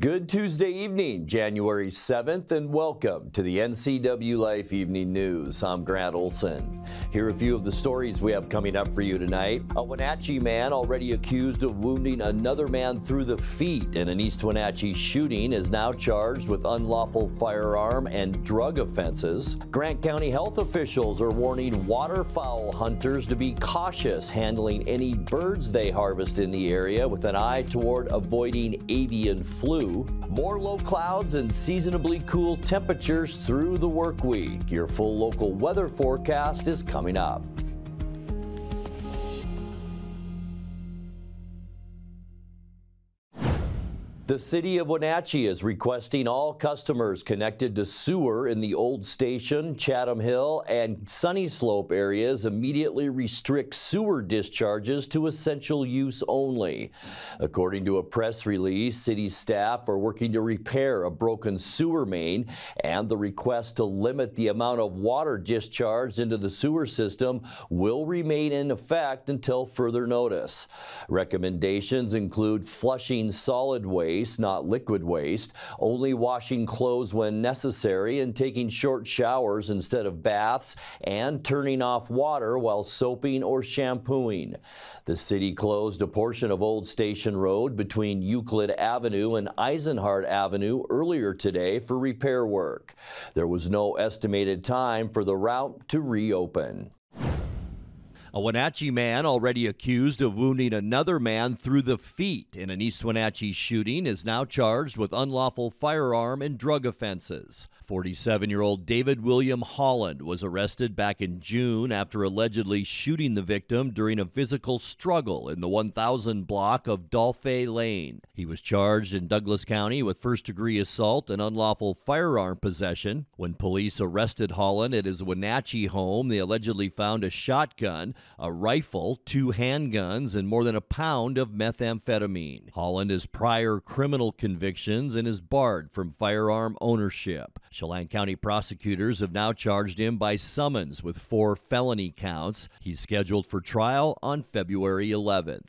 Good Tuesday evening, January 7th, and welcome to the NCW Life Evening News. I'm Grant Olson. Here are a few of the stories we have coming up for you tonight. A Wenatchee man already accused of wounding another man through the feet in an East Wenatchee shooting is now charged with unlawful firearm and drug offenses. Grant County health officials are warning waterfowl hunters to be cautious handling any birds they harvest in the area with an eye toward avoiding avian flu. More low clouds and seasonably cool temperatures through the work week. Your full local weather forecast is coming up. The City of Wenatchee is requesting all customers connected to sewer in the Old Station, Chatham Hill, and Sunny Slope areas immediately restrict sewer discharges to essential use only. According to a press release, city staff are working to repair a broken sewer main, and the request to limit the amount of water discharged into the sewer system will remain in effect until further notice. Recommendations include flushing solid waste, not liquid waste, only washing clothes when necessary and taking short showers instead of baths, and turning off water while soaping or shampooing. The city closed a portion of Old Station Road between Euclid Avenue and Eisenhart Avenue earlier today for repair work. There was no estimated time for the route to reopen. A Wenatchee man already accused of wounding another man through the feet in an East Wenatchee shooting is now charged with unlawful firearm and drug offenses. 47-year-old David William Holland was arrested back in June after allegedly shooting the victim during a physical struggle in the 1000 block of Dolphay Lane. He was charged in Douglas County with first-degree assault and unlawful firearm possession. When police arrested Holland at his Wenatchee home, they allegedly found a shotgun, a rifle, 2 handguns, and more than a pound of methamphetamine. Holland has prior criminal convictions and is barred from firearm ownership. Chelan County prosecutors have now charged him by summons with 4 felony counts. He's scheduled for trial on February 11th.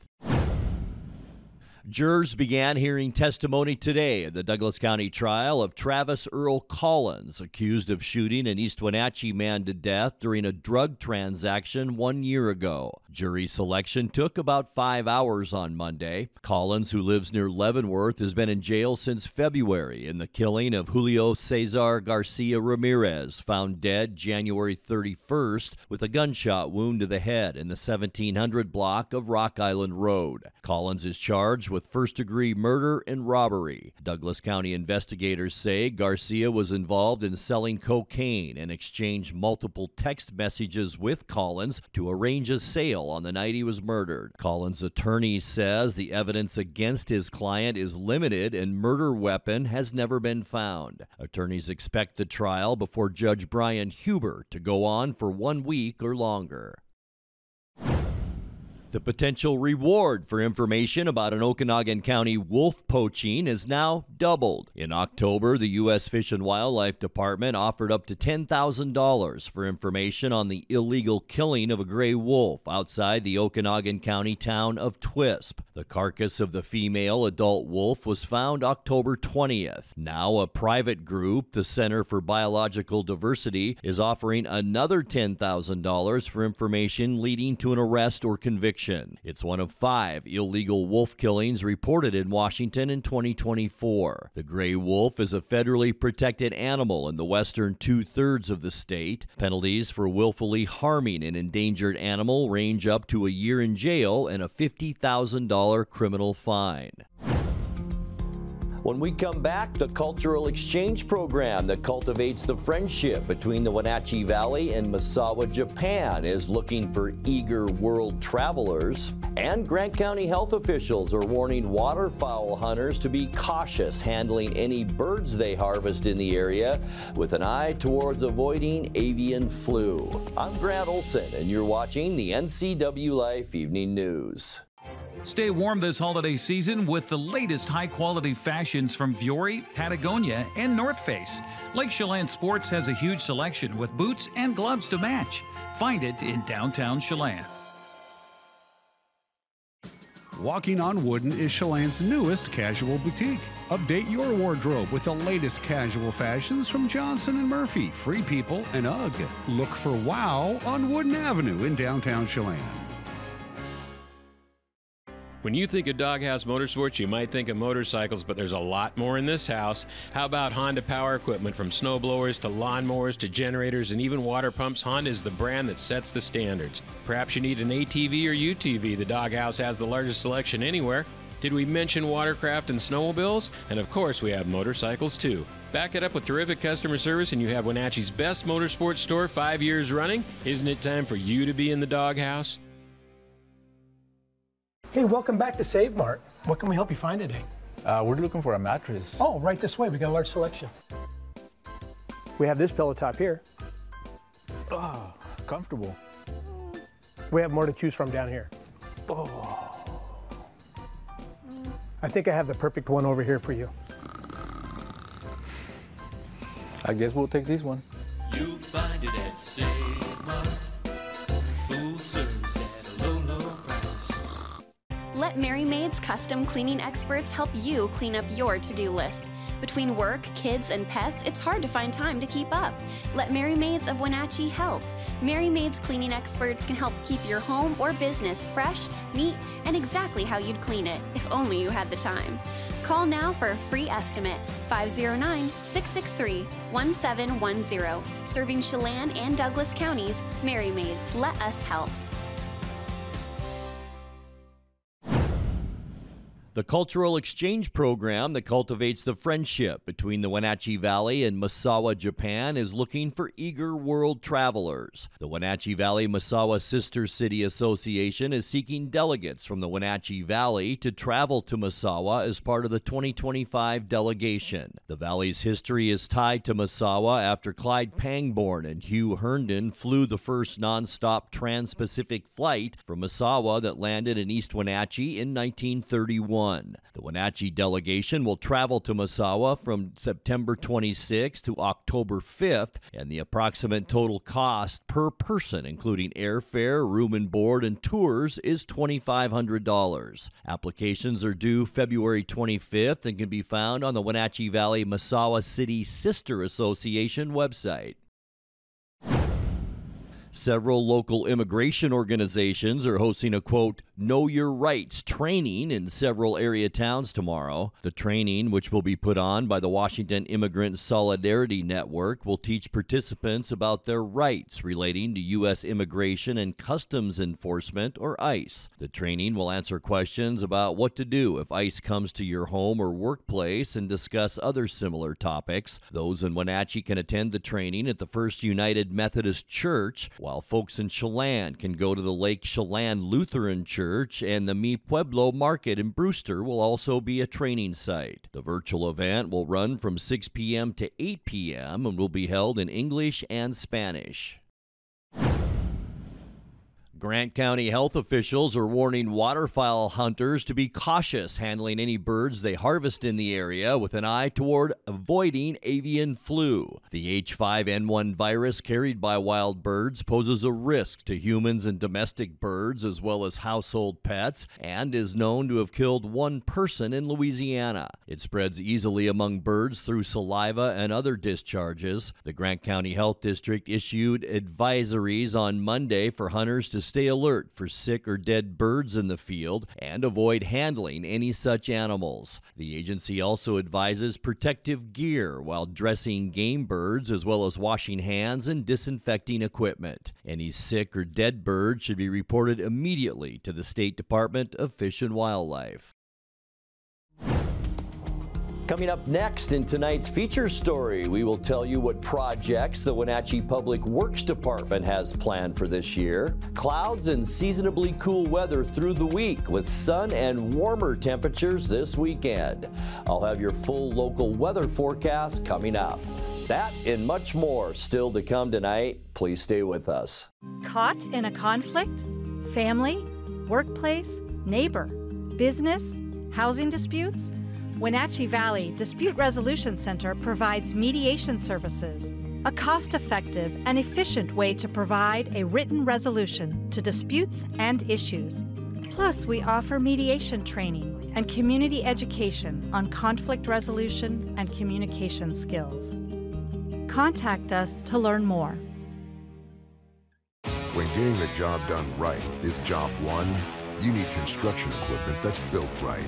Jurors began hearing testimony today in the Douglas County trial of Travis Earl Collins, accused of shooting an East Wenatchee man to death during a drug transaction 1 year ago. Jury selection took about 5 hours on Monday. Collins, who lives near Leavenworth, has been in jail since February in the killing of Julio Cesar Garcia Ramirez, found dead January 31st with a gunshot wound to the head in the 1700 block of Rock Island Road. Collins is charged with first-degree murder and robbery. Douglas County investigators say Garcia was involved in selling cocaine and exchanged multiple text messages with Collins to arrange a sale on the night he was murdered. Collins' attorney says the evidence against his client is limited and murder weapon has never been found. Attorneys expect the trial before Judge Brian Huber to go on for 1 week or longer. The potential reward for information about an Okanagan County wolf poaching is now doubled. In October, the U.S. Fish and Wildlife Department offered up to $10,000 for information on the illegal killing of a gray wolf outside the Okanagan County town of Twisp. The carcass of the female adult wolf was found October 20th. Now, a private group, the Center for Biological Diversity, is offering another $10,000 for information leading to an arrest or conviction. It's one of 5 illegal wolf killings reported in Washington in 2024. The gray wolf is a federally protected animal in the western 2/3 of the state. Penalties for willfully harming an endangered animal range up to a year in jail and a $50,000 criminal fine. When we come back, the cultural exchange program that cultivates the friendship between the Wenatchee Valley and Misawa, Japan is looking for eager world travelers. And Grant County health officials are warning waterfowl hunters to be cautious handling any birds they harvest in the area with an eye towards avoiding avian flu. I'm Grant Olson, and you're watching the NCW Life Evening News. Stay warm this holiday season with the latest high-quality fashions from Vuori, Patagonia, and North Face. Lake Chelan Sports has a huge selection with boots and gloves to match. Find it in downtown Chelan. Walking on Wooden is Chelan's newest casual boutique. Update your wardrobe with the latest casual fashions from Johnson & Murphy, Free People, and UGG. Look for WOW on Wooden Avenue in downtown Chelan. When you think of Doghouse Motorsports, you might think of motorcycles, but there's a lot more in this house. How about Honda power equipment? From snowblowers to lawnmowers to generators and even water pumps, Honda is the brand that sets the standards. Perhaps you need an ATV or UTV. The Doghouse has the largest selection anywhere. Did we mention watercraft and snowmobiles? And of course, we have motorcycles too. Back it up with terrific customer service and you have Wenatchee's best motorsports store 5 years running. Isn't it time for you to be in the Doghouse? Hey, welcome back to Save Mart. What can we help you find today? We're looking for a mattress. Oh, right this way. We got a large selection. We have this pillow top here. Oh, comfortable. We have more to choose from down here. Oh. I think I have the perfect one over here for you. I guess we'll take this one. You'll find it at Save Mart. Full service at a low, low price. Let Mary Maid's custom cleaning experts help you clean up your to-do list. Between work, kids, and pets, it's hard to find time to keep up. Let Mary Maids of Wenatchee help. Mary Maid's cleaning experts can help keep your home or business fresh, neat, and exactly how you'd clean it, if only you had the time. Call now for a free estimate, 509-663-1710. Serving Chelan and Douglas counties, Mary Maids, let us help. The cultural exchange program that cultivates the friendship between the Wenatchee Valley and Misawa, Japan is looking for eager world travelers. The Wenatchee Valley Misawa Sister City Association is seeking delegates from the Wenatchee Valley to travel to Misawa as part of the 2025 delegation. The valley's history is tied to Misawa after Clyde Pangborn and Hugh Herndon flew the first nonstop trans-Pacific flight from Misawa that landed in East Wenatchee in 1931. The Wenatchee delegation will travel to Misawa from September 26th to October 5th, and the approximate total cost per person, including airfare, room and board, and tours, is $2,500. Applications are due February 25th and can be found on the Wenatchee Valley Misawa City Sister Association website. Several local immigration organizations are hosting a, quote, Know Your Rights training in several area towns tomorrow. The training, which will be put on by the Washington Immigrant Solidarity Network, will teach participants about their rights relating to U.S. Immigration and Customs Enforcement, or ICE. The training will answer questions about what to do if ICE comes to your home or workplace and discuss other similar topics. Those in Wenatchee can attend the training at the First United Methodist Church, while folks in Chelan can go to the Lake Chelan Lutheran Church, and the Mi Pueblo Market in Brewster will also be a training site. The virtual event will run from 6 p.m. to 8 p.m. and will be held in English and Spanish. Grant County health officials are warning waterfowl hunters to be cautious handling any birds they harvest in the area with an eye toward avoiding avian flu. The H5N1 virus carried by wild birds poses a risk to humans and domestic birds as well as household pets and is known to have killed one person in Louisiana. It spreads easily among birds through saliva and other discharges. The Grant County Health District issued advisories on Monday for hunters to stay alert for sick or dead birds in the field and avoid handling any such animals. The agency also advises protective gear while dressing game birds as well as washing hands and disinfecting equipment. Any sick or dead bird should be reported immediately to the State Department of Fish and Wildlife. Coming up next in tonight's feature story, we will tell you what projects the Wenatchee Public Works Department has planned for this year. Clouds and seasonably cool weather through the week with sun and warmer temperatures this weekend. I'll have your full local weather forecast coming up. That and much more still to come tonight. Please stay with us. Caught in a conflict? Family? Workplace? Neighbor? Business? Housing disputes? Wenatchee Valley Dispute Resolution Center provides mediation services, a cost-effective and efficient way to provide a written resolution to disputes and issues. Plus, we offer mediation training and community education on conflict resolution and communication skills. Contact us to learn more. When getting the job done right is job one, you need construction equipment that's built right.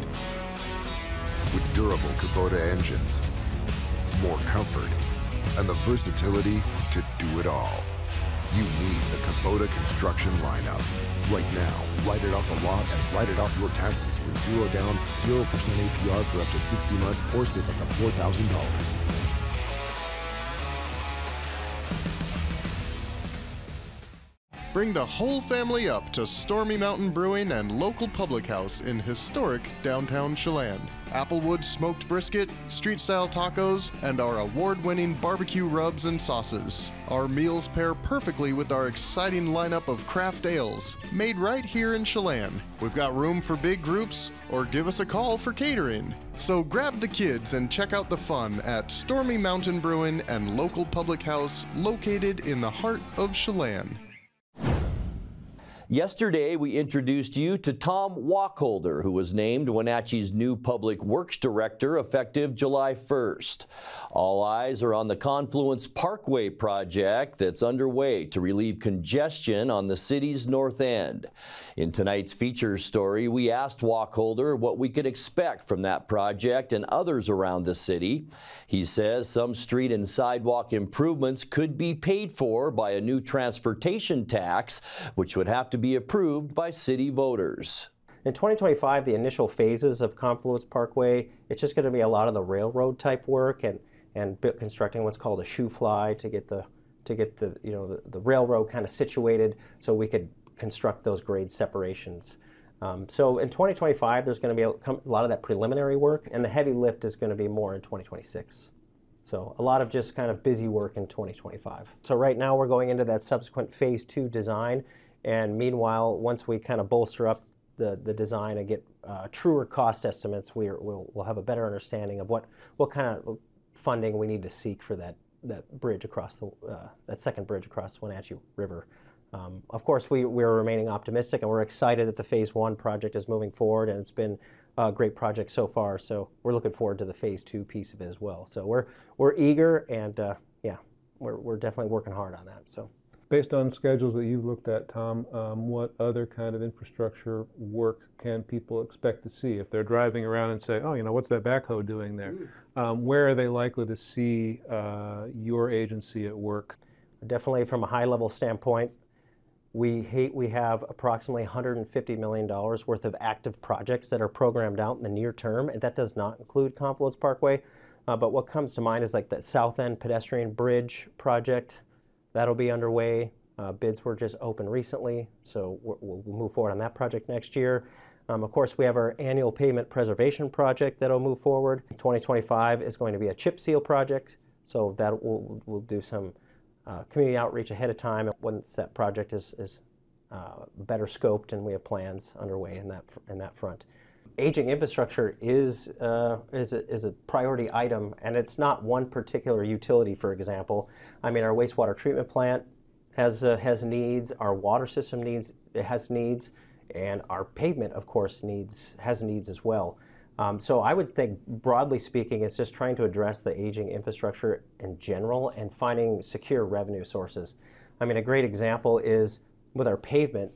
With durable Kubota engines, more comfort, and the versatility to do it all. You need the Kubota construction lineup. Right now, write it off the lot and write it off your taxes for 0 down, 0% APR for up to 60 months or save up to $4,000. Bring the whole family up to Stormy Mountain Brewing and local public house in historic downtown Chelan. Applewood smoked brisket, street-style tacos, and our award-winning barbecue rubs and sauces. Our meals pair perfectly with our exciting lineup of craft ales, made right here in Chelan. We've got room for big groups, or give us a call for catering. So grab the kids and check out the fun at Stormy Mountain Brewing and local public house located in the heart of Chelan. Yesterday, we introduced you to Tom Wacholder, who was named Wenatchee's new Public Works Director effective July 1st. All eyes are on the Confluence Parkway project that's underway to relieve congestion on the city's north end. In tonight's feature story, we asked Wacholder what we could expect from that project and others around the city. He says some street and sidewalk improvements could be paid for by a new transportation tax, which would have to be approved by city voters. In 2025, the initial phases of Confluence Parkway, it's just going to be a lot of the railroad type work and constructing what's called a shoe fly to get the the railroad kind of situated so we could construct those grade separations. So in 2025, there's going to be a lot of that preliminary work, and the heavy lift is going to be more in 2026. So a lot of just kind of busy work in 2025. So right now we're going into that subsequent phase 2 design. And meanwhile, once we kind of bolster up the design and get truer cost estimates, we'll have a better understanding of what kind of funding we need to seek for that bridge across that second bridge across the Wenatchee River. Of course, we're remaining optimistic, and we're excited that the Phase 1 project is moving forward, and it's been a great project so far. So we're looking forward to the Phase 2 piece of it as well. So we're eager, and yeah, we're definitely working hard on that. So. Based on schedules that you've looked at, Tom, what other kind of infrastructure work can people expect to see? If they're driving around and say, oh, what's that backhoe doing there? Where are they likely to see your agency at work? Definitely from a high-level standpoint, we have approximately $150 million worth of active projects that are programmed out in the near term, and that does not include Confluence Parkway. But what comes to mind is like that South End Pedestrian Bridge project. That'll be underway. Bids were just opened recently, so we'll move forward on that project next year. Of course, we have our annual pavement preservation project that'll move forward. 2025 is going to be a chip seal project, so that we'll do some community outreach ahead of time once that project is better scoped and we have plans underway in that front. Aging infrastructure is a priority item, and it's not one particular utility. For example, I mean, our wastewater treatment plant has needs, our water system has needs, and our pavement, of course, has needs as well. So I would think, broadly speaking, it's just trying to address the aging infrastructure in general and finding secure revenue sources. I mean, a great example is with our pavement,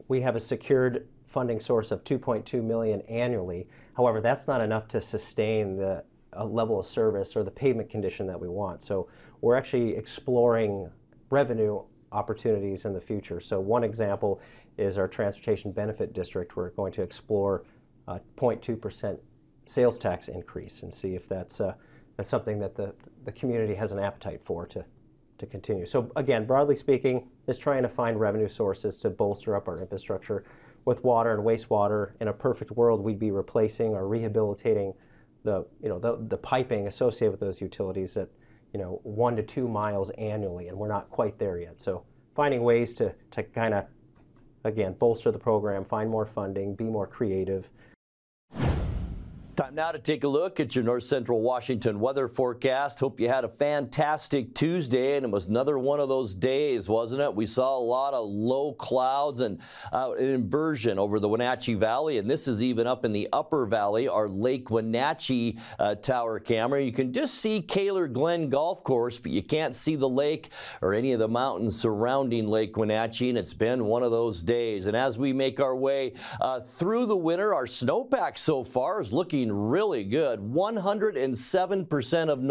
we have a secured funding source of $2.2 million annually. However, that's not enough to sustain the level of service or the pavement condition that we want. So we're actually exploring revenue opportunities in the future. So one example is our Transportation Benefit District. We're going to explore a 0.2% sales tax increase and see if that's something that the community has an appetite for to continue. So again, broadly speaking, it's trying to find revenue sources to bolster up our infrastructure. With water and wastewater, in a perfect world, we'd be replacing or rehabilitating the piping associated with those utilities at 1 to 2 miles annually, and we're not quite there yet. So finding ways to kind of, again, bolster the program, find more funding, be more creative. Time now to take a look at your North Central Washington weather forecast. Hope you had a fantastic Tuesday, and it was another one of those days, wasn't it? We saw a lot of low clouds and an inversion over the Wenatchee Valley, and this is even up in the upper valley, our Lake Wenatchee tower camera. You can just see Kaler Glen Golf Course, but you can't see the lake or any of the mountains surrounding Lake Wenatchee, and it's been one of those days. And as we make our way through the winter, our snowpack so far is looking really good. 107% of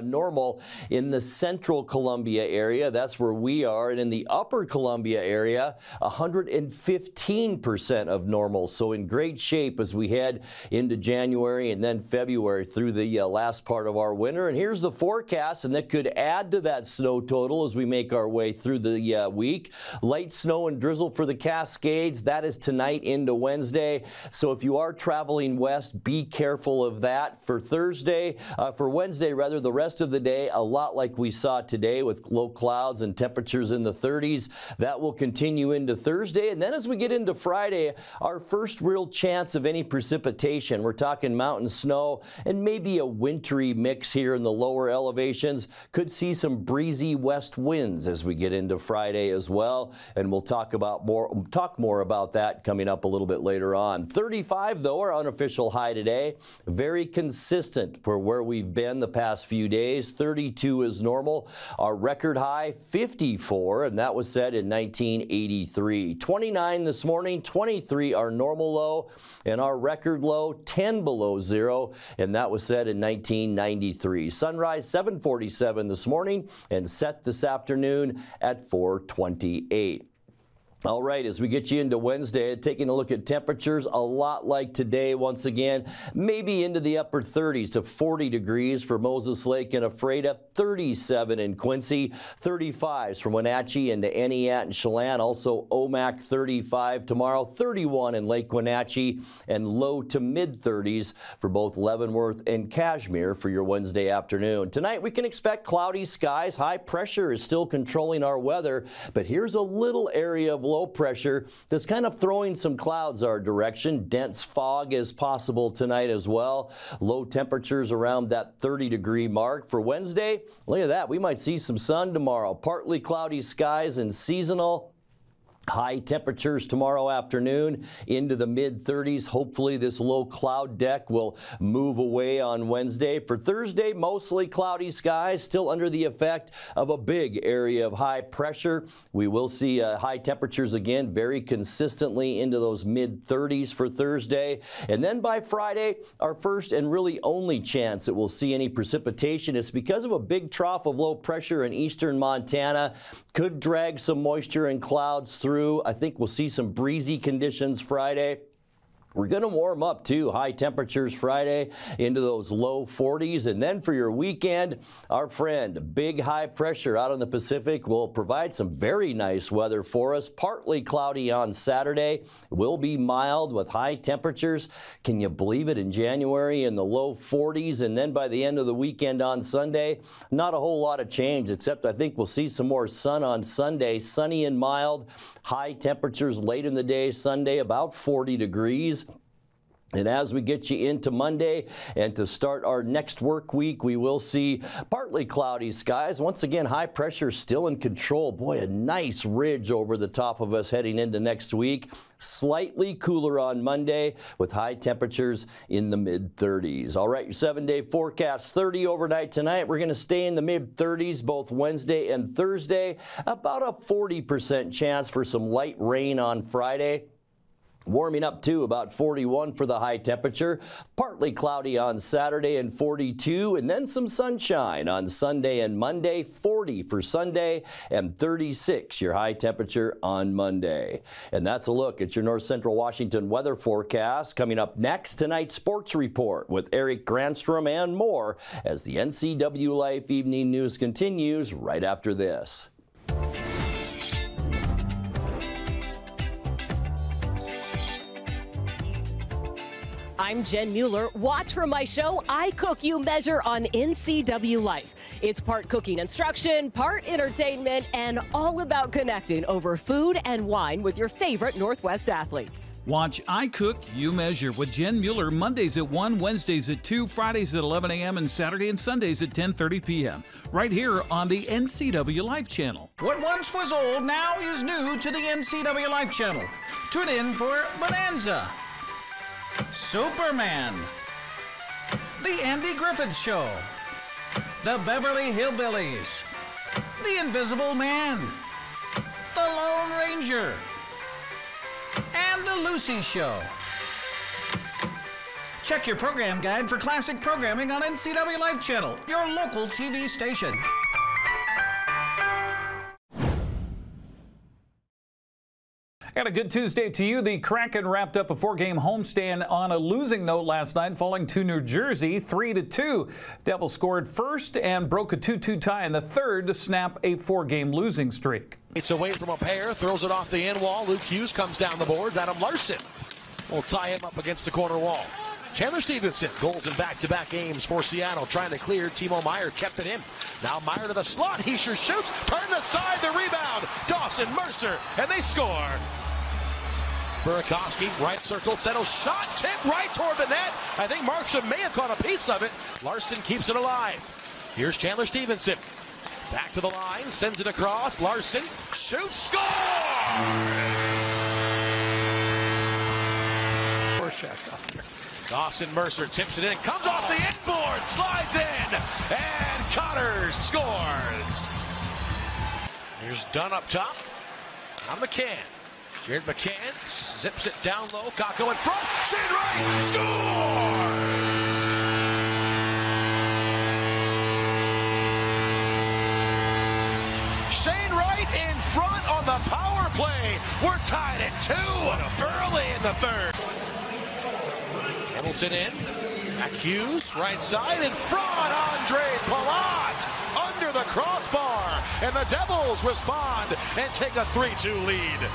normal in the central Columbia area. That's where we are. And in the upper Columbia area, 115% of normal. So in great shape as we head into January and then February through the last part of our winter. And here's the forecast, and that could add to that snow total as we make our way through the week. Light snow and drizzle for the Cascades. That is tonight into Wednesday. So if you are traveling west, be careful of that. For Wednesday, the rest of the day, a lot like we saw today with low clouds and temperatures in the 30s. That will continue into Thursday. And then as we get into Friday, our first real chance of any precipitation. We're talking mountain snow and maybe a wintry mix here in the lower elevations. Could see some breezy west winds as we get into Friday as well. And we'll talk more about that coming up a little bit later on. 35 though, our unofficial high today. Very consistent for where we've been the past few days. 32 is normal. Our record high, 54, and that was set in 1983. 29 this morning, 23 our normal low, and our record low, 10 below zero, and that was set in 1993. Sunrise 7:47 this morning and set this afternoon at 4:28. All right, as we get you into Wednesday, taking a look at temperatures, a lot like today once again, maybe into the upper 30s to 40 degrees for Moses Lake and Ephrata, 37 in Quincy, 35s from Wenatchee into Entiat and Chelan, also Omak 35 tomorrow, 31 in Lake Wenatchee, and low to mid 30s for both Leavenworth and Cashmere for your Wednesday afternoon. Tonight we can expect cloudy skies. High pressure is still controlling our weather, but here's a little area of low pressure that's kind of throwing some clouds our direction. Dense fog is possible tonight as well. Low temperatures around that 30-degree mark. For Wednesday, look at that. We might see some sun tomorrow. Partly cloudy skies and seasonal. High temperatures tomorrow afternoon into the mid-30s. Hopefully this low cloud deck will move away on Wednesday. For Thursday, mostly cloudy skies, still under the effect of a big area of high pressure. We will see high temperatures again very consistently into those mid-30s for Thursday. And then by Friday, our first and really only chance that we'll see any precipitation is because of a big trough of low pressure in eastern Montana. Could drag some moisture and clouds through. I think we'll see some breezy conditions Friday. We're going to warm up too. High temperatures Friday into those low 40s. And then for your weekend, our friend, big high pressure out in the Pacific will provide some very nice weather for us. Partly cloudy on Saturday. Will be mild with high temperatures. Can you believe it, in January in the low 40s? And then by the end of the weekend on Sunday, not a whole lot of change, except I think we'll see some more sun on Sunday. Sunny and mild. High temperatures late in the day Sunday, about 40 degrees. And as we get you into Monday and to start our next work week, we will see partly cloudy skies. Once again, high pressure still in control. Boy, a nice ridge over the top of us heading into next week. Slightly cooler on Monday with high temperatures in the mid-30s. All right, your 7-day forecast, 30 overnight tonight. We're going to stay in the mid-30s both Wednesday and Thursday. About a 40% chance for some light rain on Friday. Warming up to about 41 for the high temperature. Partly cloudy on Saturday and 42, and then some sunshine on Sunday and Monday. 40 for Sunday and 36 your high temperature on Monday. And that's a look at your North Central Washington weather forecast. Coming up next, tonight's sports report with Eric Granstrom and more as the NCW Life Evening News continues right after this. I'm Jen Mueller. Watch for my show, I Cook, You Measure on NCW Life. It's part cooking instruction, part entertainment, and all about connecting over food and wine with your favorite Northwest athletes. Watch I Cook, You Measure with Jen Mueller Mondays at 1, Wednesdays at 2, Fridays at 11 a.m., and Saturday and Sundays at 10:30 p.m. right here on the NCW Life channel. What once was old now is new to the NCW Life channel. Tune in for Bonanza, Superman, The Andy Griffith Show, The Beverly Hillbillies, The Invisible Man, The Lone Ranger, and The Lucy Show. Check your program guide for classic programming on NCW Life channel, your local TV station. And a good Tuesday to you. The Kraken wrapped up a 4-game homestand on a losing note last night, falling to New Jersey 3-2. Devils scored first and broke a 2-2 tie in the third to snap a 4-game losing streak. It's away from a pair, throws it off the end wall. Luke Hughes comes down the boards. Adam Larson will tie him up against the corner wall. Chandler Stevenson, goals in back-to-back games for Seattle, trying to clear. Timo Meier kept it in. Now Meier to the slot. He sure shoots. Turned aside the rebound. Dawson Mercer, and they score. Burakovsky, right circle, settles shot, tip right toward the net. I think Markstrom may have caught a piece of it. Larson keeps it alive. Here's Chandler Stevenson. Back to the line, sends it across. Larson shoots, scores! Dawson Mercer tips it in, comes off the inboard, slides in, and Connors scores. Here's Dunn up top. Now McCann. Jared McCann zips it down low. Kakko in front. Shane Wright scores! Shane Wright in front on the power play. We're tied at 2 early in the third. Hamilton in. Back Hughes, right side in front. Andre Palat under the crossbar. And the Devils respond and take a 3-2 lead.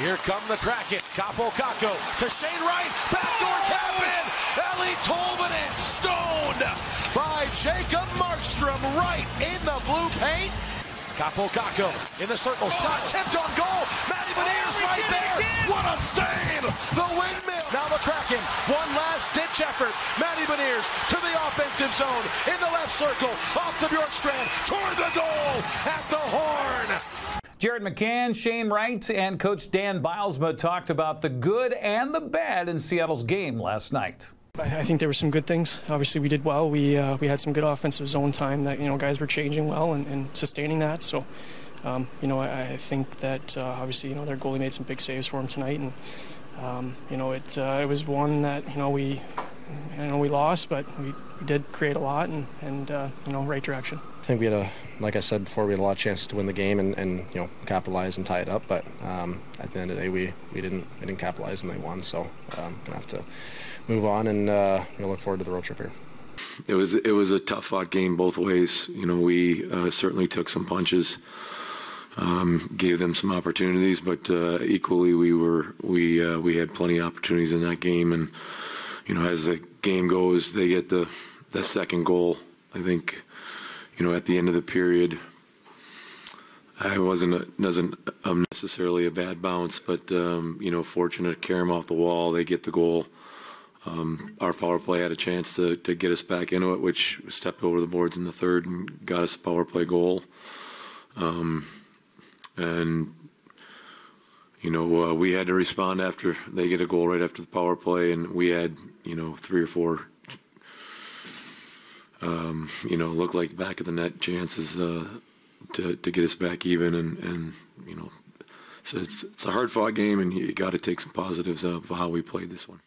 Here come the Kraken. Capo Kakko to Shane Wright. Backdoor tap in. Ellie Tolvanen stoned by Jacob Markstrom right in the blue paint. Capo Kakko in the circle. Shot tipped on goal. Matty Beniers right there. What a save. The windmill. Now the Kraken. One last ditch effort. Matty Beniers to the offensive zone. In the left circle. Off to Bjorkstrand. Toward the goal at the horn. Jared McCann, Shane Wright, and Coach Dan Bylsma talked about the good and the bad in Seattle's game last night. I think there were some good things. Obviously, we did well. We had some good offensive zone time that, guys were changing well and sustaining that. So, I think that obviously, their goalie made some big saves for him tonight. And, it was one that, we lost, but we did create a lot and right direction. I think we had like I said before, we had a lot of chances to win the game and capitalize and tie it up. But at the end of the day, we didn't capitalize and they won. So gonna have to move on and look forward to the road trip here. It was a tough fought game both ways. We certainly took some punches, gave them some opportunities, but equally we had plenty of opportunities in that game. And as the game goes, they get the second goal. I think. At the end of the period, I wasn't necessarily a bad bounce, but fortunate to carry them off the wall. They get the goal. Our power play had a chance to get us back into it, which stepped over the boards in the third and got us a power play goal. We had to respond after they get a goal right after the power play, and we had 3 or 4. Look like the back of the net chances to get us back even, and so it's a hard fought game, and you got to take some positives of how we played this one.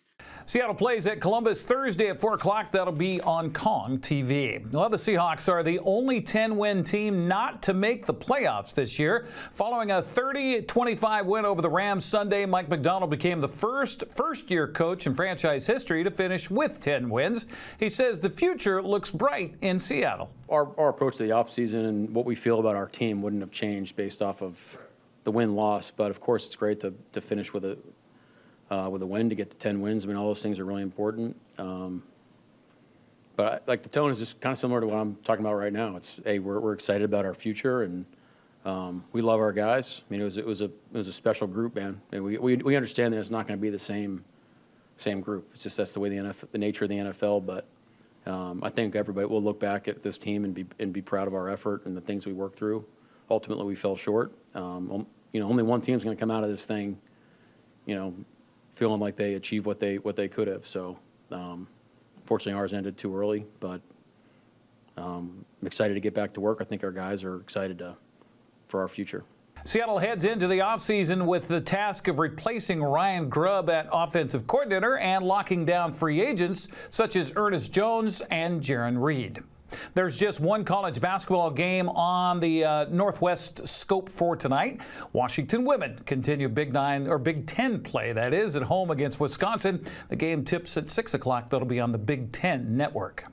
Seattle plays at Columbus Thursday at 4 o'clock. That'll be on Kong TV. Well, the Seahawks are the only 10-win team not to make the playoffs this year. Following a 30-25 win over the Rams Sunday, Mike Macdonald became the first-year coach in franchise history to finish with 10 wins. He says the future looks bright in Seattle. Our approach to the offseason and what we feel about our team wouldn't have changed based off of the win-loss. But, of course, it's great to finish with a with a win to get to 10 wins. I mean, all those things are really important. But like the tone is just kind of similar to what I'm talking about right now. It's, hey, we're excited about our future, and we love our guys. I mean, it was a special group, man. And we understand that it's not going to be the same group. It's just that's the way the nature of the NFL. But I think everybody will look back at this team and be proud of our effort and the things we worked through. Ultimately, we fell short. You know, only one team's going to come out of this thing, you know, feeling like they achieved what they could have. So, fortunately, ours ended too early. But I'm excited to get back to work. I think our guys are excited for our future. Seattle heads into the offseason with the task of replacing Ryan Grubb at offensive coordinator and locking down free agents such as Ernest Jones and Jarran Reed. There's just one college basketball game on the Northwest scope for tonight. Washington women continue Big Ten play, that is, at home against Wisconsin. The game tips at 6 o'clock. That'll be on the Big Ten Network.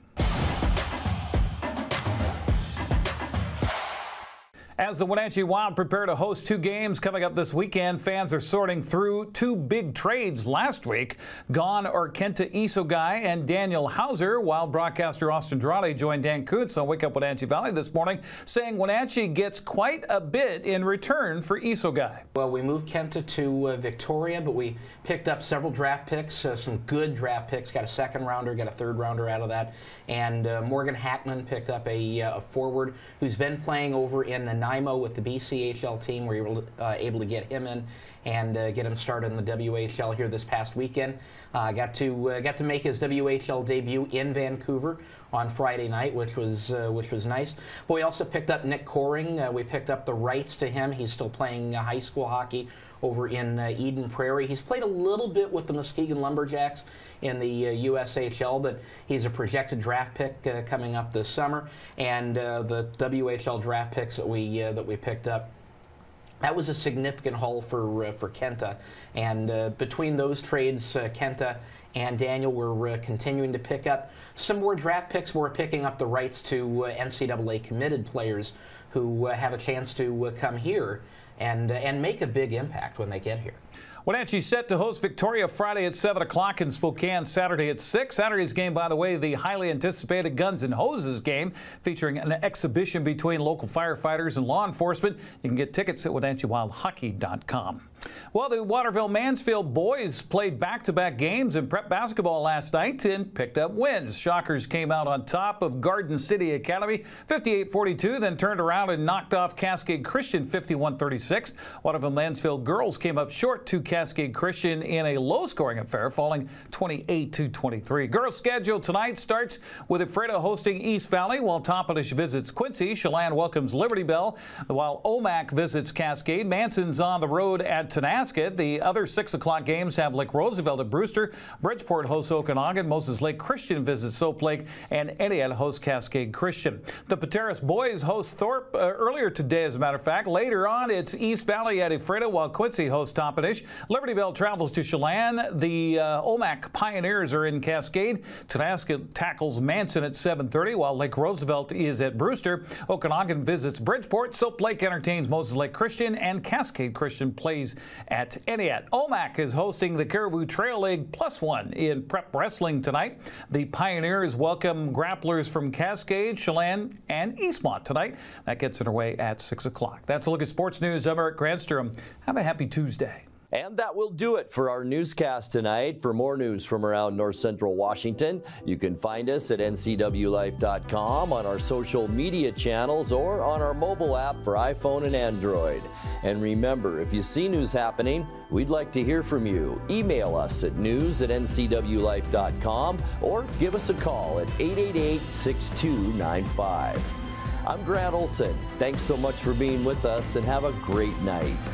As the Wenatchee Wild prepare to host two games coming up this weekend, fans are sorting through two big trades last week. Gone are Kenta Isogai and Daniel Hauser. Wild broadcaster Austin Durante joined Dan Kuntz on Wake Up Wenatchee Valley this morning, saying Wenatchee gets quite a bit in return for Isogai. Well, we moved Kenta to Victoria, but we picked up several draft picks, some good draft picks. Got a second rounder, got a third rounder out of that. And Morgan Hackman picked up a forward who's been playing over in the Nanaimo with the BCHL team. We were able to get him in and get him started in the WHL here this past weekend. Got to make his WHL debut in Vancouver on Friday night, which was nice. But we also picked up Nick Coring. We picked up the rights to him. He's still playing high school hockey over in Eden Prairie. He's played a little bit with the Muskegon Lumberjacks in the USHL, but he's a projected draft pick coming up this summer. And the WHL draft picks that we picked up, that was a significant haul for Kenta. And between those trades, Kenta and Daniel were continuing to pick up some more draft picks. We're picking up the rights to NCAA committed players who have a chance to come here and make a big impact when they get here. Wenatchee set to host Victoria Friday at 7 o'clock and Spokane Saturday at 6. Saturday's game, by the way, the highly anticipated Guns N' Hoses game, featuring an exhibition between local firefighters and law enforcement. You can get tickets at WenatcheeWildHockey.com. Well, the Waterville-Mansfield boys played back-to-back games in prep basketball last night and picked up wins. Shockers came out on top of Garden City Academy 58-42, then turned around and knocked off Cascade Christian 51-36. Waterville-Mansfield girls came up short to Cascade Christian in a low-scoring affair, falling 28-23. Girls' schedule tonight starts with Ephrata hosting East Valley, while Toppenish visits Quincy. Chelan welcomes Liberty Bell, while Omak visits Cascade. Manson's on the road at Tonasket. The other 6 o'clock games have Lake Roosevelt at Brewster. Bridgeport hosts Okanagan. Moses Lake Christian visits Soap Lake, and Entiat hosts Cascade Christian. The Pateros boys host Thorpe earlier today, as a matter of fact. Later on, it's East Valley at Ephrata, while Quincy hosts Toppenish. Liberty Bell travels to Chelan. The Omak Pioneers are in Cascade. Tonasket tackles Manson at 7:30, while Lake Roosevelt is at Brewster. Okanagan visits Bridgeport. Soap Lake entertains Moses Lake Christian, and Cascade Christian plays at Entiat. Omak is hosting the Caribou Trail League +1 in prep wrestling tonight. The Pioneers welcome grapplers from Cascade, Chelan, and Eastmont tonight. That gets underway at 6 o'clock. That's a look at sports news. I'm Eric Granstrom. Have a happy Tuesday. And that will do it for our newscast tonight. For more news from around North Central Washington, you can find us at ncwlife.com, on our social media channels, or on our mobile app for iPhone and Android. And remember, if you see news happening, we'd like to hear from you. Email us at news@ncwlife.com or give us a call at 888-6295. I'm Grant Olson. Thanks so much for being with us, and have a great night.